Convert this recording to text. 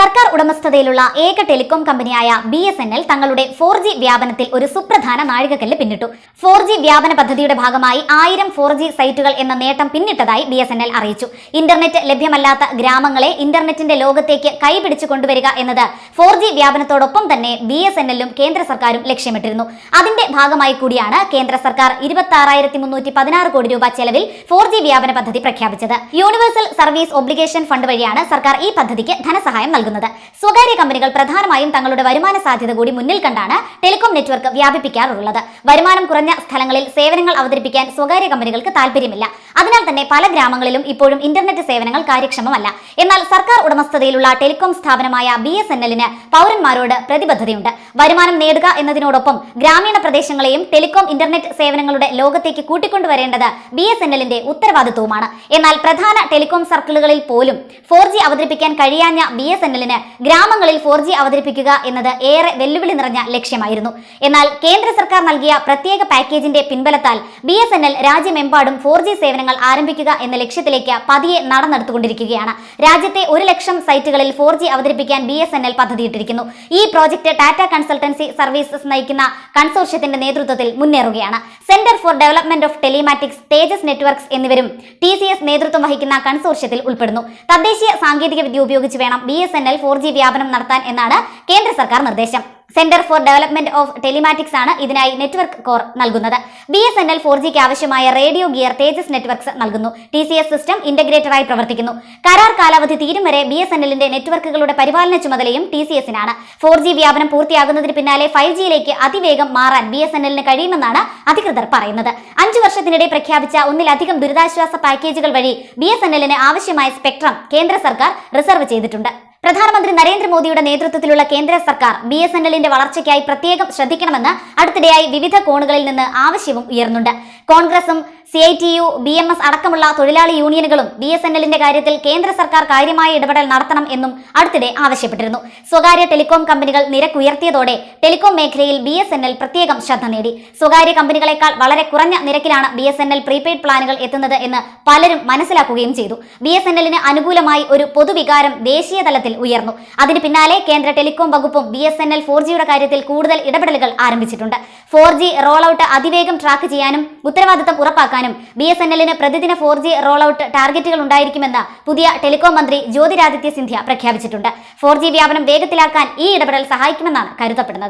സർക്കാർ ഉടമസ്ഥതയിലുള്ള ഏക ടെലികോം കമ്പനിയായ BSNL തങ്ങളുടെ 4G വ്യാപനത്തിൽ ഒരു സുപ്രധാന നാഴികക്കല്ല് പിന്നിട്ടു. 4G വ്യാപന പദ്ധതിയുടെ ഭാഗമായി 1000 4G സൈറ്റുകൾ എന്ന നേട്ടം പിന്നിട്ടതായി BSNL അറിയിച്ചു. ഇന്റർനെറ്റ് ലഭ്യമല്ലാത്ത ഗ്രാമങ്ങളെ ഇന്റർനെറ്റിന്റെ ലോകത്തേക്ക് കൈപിടിച്ചു കൊണ്ടുവരിക എന്നത് 4G വ്യാപനത്തോടൊപ്പം തന്നെ BSNLും കേന്ദ്ര സർക്കാരും ലക്ഷ്യമിട്ടിരുന്നു. അതിന്റെ ഭാഗമായി കൂടിയാണ് കേന്ദ്ര സർക്കാർ 26,316 കോടി രൂപ ചെലവിൽ 4G വ്യാപന പദ്ധതി പ്രഖ്യാപിച്ചത്. യൂണിവേഴ്സൽ സർവീസ് ഒബ്ലിഗേഷൻ ഫണ്ട് വഴിയാണ് സർക്കാർ ഈ പദ്ധതിക്ക് ധനസഹായം നൽകുന്നത്. സ്വകാര്യ കമ്പനികൾ പ്രധാനമായും തങ്ങളുടെ വരുമാന സാധ്യത കൂടി മുന്നിൽ കണ്ടാണ് ടെലികോം നെറ്റ്വർക്ക് വ്യാപിപ്പിക്കാറുള്ളത്. വരുമാനം കുറഞ്ഞ സ്ഥലങ്ങളിൽ സേവനങ്ങൾ അവതരിപ്പിക്കാൻ സ്വകാര്യ കമ്പനികൾക്ക് താല്പര്യമില്ല. അതിനാൽ തന്നെ പല ഗ്രാമങ്ങളിലും ഇപ്പോഴും ഇന്റർനെറ്റ് സേവനങ്ങൾ കാര്യക്ഷമമല്ല. എന്നാൽ സർക്കാർ ഉടമസ്ഥതയിലുള്ള ടെലികോം സ്ഥാപനമായ BSNLന് പൗരന്മാരോട് പ്രതിബദ്ധതയുണ്ട്. വരുമാനം നേടുക എന്നതിനോടൊപ്പം ഗ്രാമീണ പ്രദേശങ്ങളെയും ടെലികോം ഇന്റർനെറ്റ് സേവനങ്ങളുടെ ലോകത്തേക്ക് കൂട്ടിക്കൊണ്ടുവരേണ്ടത് BSNLന്റെ ഉത്തരവാദിത്വവുമാണ്. എന്നാൽ പ്രധാന ടെലികോം സർക്കിളുകളിൽ പോലും 4G അവതരിപ്പിക്കാൻ കഴിയാഞ്ഞ BSNLന് ഗ്രാമങ്ങളിൽ 4G അവതരിപ്പിക്കുക എന്നത് ഏറെ വെല്ലുവിളി നിറഞ്ഞ ലക്ഷ്യമായിരുന്നു. എന്നാൽ കേന്ദ്ര സർക്കാർ നൽകിയ പ്രത്യേക പാക്കേജിന്റെ പിൻബലത്താൽ BSNL രാജ്യമെമ്പാടും 4G സേവനങ്ങൾ ആരംഭിക്കുക എന്ന ലക്ഷ്യത്തിലേക്ക് പതിയെ നടന്നെടുത്തുകൊണ്ടിരിക്കുകയാണ്. രാജ്യത്തെ 1 ലക്ഷം സൈറ്റുകളിൽ 4G അവതരിപ്പിക്കാൻ BSNL പദ്ധതിയിട്ടിരിക്കുന്നു. ഈ പ്രോജക്ട് ടാറ്റ കൺസൾട്ടൻസി സർവീസസ് നയിക്കുന്ന കൺസോർഷ്യത്തിന്റെ നേതൃത്വത്തിൽ മുന്നേറുകയാണ്. Centre for development of telematics, Tejas networks എന്നിവരും TCS നേതൃത്വം വഹിക്കുന്ന കൺസോർഷ്യത്തിൽ ഉൾപ്പെടുന്നു. തദ്ദേശീയ സാങ്കേതിക വിദ്യ ഉപയോഗിച്ച് വേണം BSNL 4G വ്യാപനം നടത്താൻ എന്നാണ് കേന്ദ്ര സർക്കാർ നിർദ്ദേശം. Centre for development of telematics ആണ് ഇതിനായി നെറ്റ്വർക്ക് കോർ നൽകുന്നത്. BSNL 4Gക്ക് ആവശ്യമായ റേഡിയോ ഗിയർ തേജസ് നെറ്റ്വർക്സ് നൽകുന്നു. TCS സിസ്റ്റം ഇന്റഗ്രേറ്ററായി പ്രവർത്തിക്കുന്നു. കരാർ കാലാവധി തീരും വരെ BSNLന്റെ നെറ്റ്വർക്കുകളുടെ പരിപാലന ചുമതലയും TCSനാണ്. 4G വ്യാപനം പൂർത്തിയാകുന്നതിന് പിന്നാലെ 5Gയിലേക്ക് അതിവേഗം മാറാൻ BSNLന് കഴിയുമെന്നാണ് അധികൃതർ പറയുന്നത്. 5 വർഷത്തിനിടെ പ്രഖ്യാപിച്ച ഒന്നിലധികം ദുരിതാശ്വാസ പാക്കേജുകൾ വഴി BSNLന് ആവശ്യമായ സ്പെക്ട്രം കേന്ദ്ര സർക്കാർ റിസർവ് ചെയ്തിട്ടുണ്ട്. പ്രധാനമന്ത്രി നരേന്ദ്രമോദിയുടെ നേതൃത്വത്തിലുള്ള കേന്ദ്ര സർക്കാർ BSNLന്റെ വളർച്ചയ്ക്കായി പ്രത്യേകം ശ്രദ്ധിക്കണമെന്ന് അടുത്തിടെയായി വിവിധ കോണുകളിൽ നിന്ന് ആവശ്യവും ഉയർന്നുണ്ട്. കോൺഗ്രസും CITU, BMS അടക്കമുള്ള തൊഴിലാളി യൂണിയനുകളും BSNLന്റെ കാര്യത്തിൽ കേന്ദ്ര സർക്കാർ കാര്യമായ ഇടപെടൽ നടത്തണം എന്നും അടുത്തിടെ ആവശ്യപ്പെട്ടിരുന്നു. സ്വകാര്യ ടെലികോം കമ്പനികൾ നിരക്കുയർത്തിയതോടെ ടെലികോം മേഖലയിൽ BSNL പ്രത്യേകം ശ്രദ്ധ നേടി. സ്വകാര്യ കമ്പനികളെക്കാൾ വളരെ കുറഞ്ഞ നിരക്കിലാണ് BSNL പ്രീപെയ്ഡ് പ്ലാനുകൾ എത്തുന്നത് എന്ന് പലരും മനസ്സിലാക്കുകയും ചെയ്തു. BSNLന് അനുകൂലമായി ഒരു പൊതുവികാരം ദേശീയ തലത്തിൽ ഉയർന്നു. അതിന് പിന്നാലെ കേന്ദ്ര ടെലികോം വകുപ്പും BSNL 4Gയുടെ കാര്യത്തിൽ കൂടുതൽ ഇടപെടലുകൾ ആരംഭിച്ചിട്ടുണ്ട്. 4G റോൾ ഔട്ട് അതിവേഗം ട്രാക്ക് ചെയ്യാനും ഉത്തരവാദിത്തം ഉറപ്പാക്കാനും BSNLന് പ്രതിദിന 4G റോൾ ഔട്ട് ടാർഗറ്റുകൾ ഉണ്ടായിരിക്കുമെന്ന് പുതിയ ടെലികോം മന്ത്രി ജ്യോതിരാദിത്യ സിന്ധ്യ പ്രഖ്യാപിച്ചിട്ടുണ്ട്. 4G വ്യാപനം വേഗത്തിലാക്കാൻ ഈ ഇടപെടൽ സഹായിക്കുമെന്നാണ് കരുതപ്പെടുന്നത്.